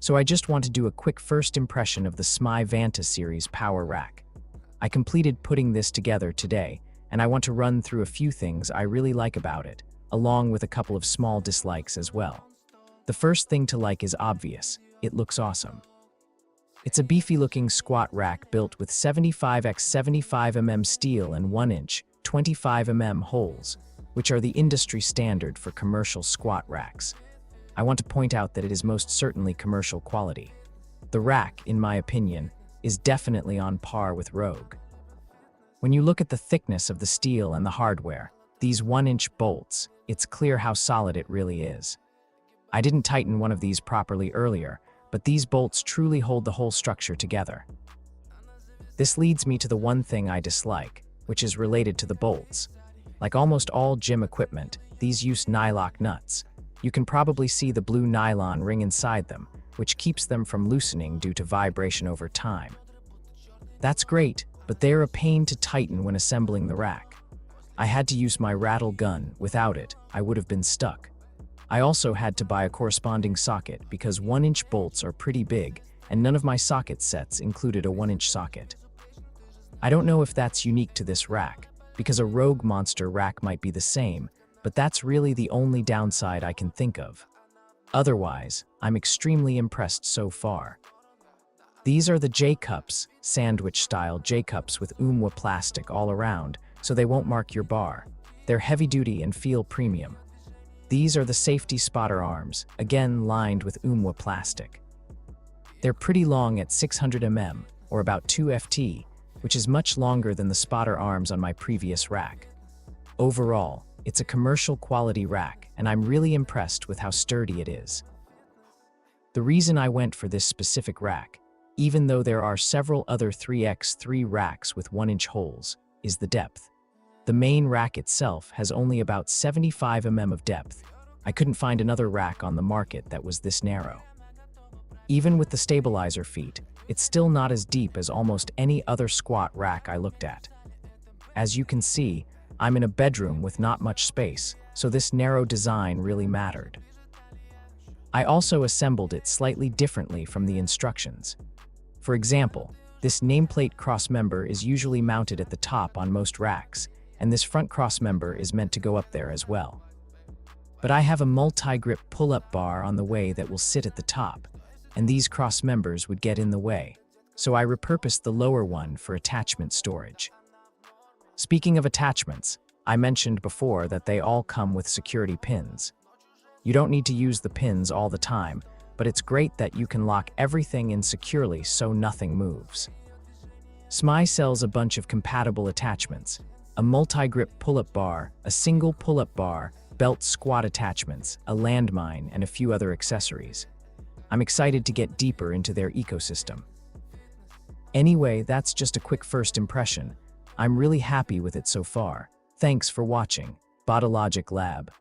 So I just want to do a quick first impression of the SMAI Vanta Series power rack. I completed putting this together today, and I want to run through a few things I really like about it, along with a couple of small dislikes as well. The first thing to like is obvious: it looks awesome. It's a beefy-looking squat rack built with 75x 75 mm steel and 1-inch, 25 mm holes, which are the industry standard for commercial squat racks. I want to point out that it is most certainly commercial quality. The rack, in my opinion, is definitely on par with Rogue. When you look at the thickness of the steel and the hardware, these 1-inch bolts, it's clear how solid it really is. I didn't tighten one of these properly earlier, but these bolts truly hold the whole structure together. This leads me to the one thing I dislike, which is related to the bolts. Like almost all gym equipment, these use Nylock nuts. You can probably see the blue nylon ring inside them, which keeps them from loosening due to vibration over time. That's great, but they're a pain to tighten when assembling the rack. I had to use my rattle gun. Without it, I would have been stuck. I also had to buy a corresponding socket because 1-inch bolts are pretty big, and none of my socket sets included a 1-inch socket. I don't know if that's unique to this rack, because a Rogue Monster rack might be the same, but that's really the only downside I can think of. Otherwise, I'm extremely impressed so far. These are the J-cups, sandwich-style J-cups with UHMW plastic all around, so they won't mark your bar. They're heavy-duty and feel premium. These are the safety spotter arms, again lined with UHMW plastic. They're pretty long at 600 mm, or about 2 ft, which is much longer than the spotter arms on my previous rack. Overall, it's a commercial quality rack, and I'm really impressed with how sturdy it is. The reason I went for this specific rack, even though there are several other 3x3 racks with 1-inch holes, is the depth. The main rack itself has only about 75 mm of depth. I couldn't find another rack on the market that was this narrow. Even with the stabilizer feet, it's still not as deep as almost any other squat rack I looked at. As you can see, I'm in a bedroom with not much space, so this narrow design really mattered. I also assembled it slightly differently from the instructions. For example, this nameplate crossmember is usually mounted at the top on most racks, and this front crossmember is meant to go up there as well. But I have a multi-grip pull-up bar on the way that will sit at the top, and these crossmembers would get in the way, so I repurposed the lower one for attachment storage. Speaking of attachments, I mentioned before that they all come with security pins. You don't need to use the pins all the time, but it's great that you can lock everything in securely so nothing moves. SMAI sells a bunch of compatible attachments: a multi-grip pull-up bar, a single pull-up bar, belt squat attachments, a landmine, and a few other accessories. I'm excited to get deeper into their ecosystem. Anyway, that's just a quick first impression. I'm really happy with it so far. Thanks for watching. Bodylogic Lab.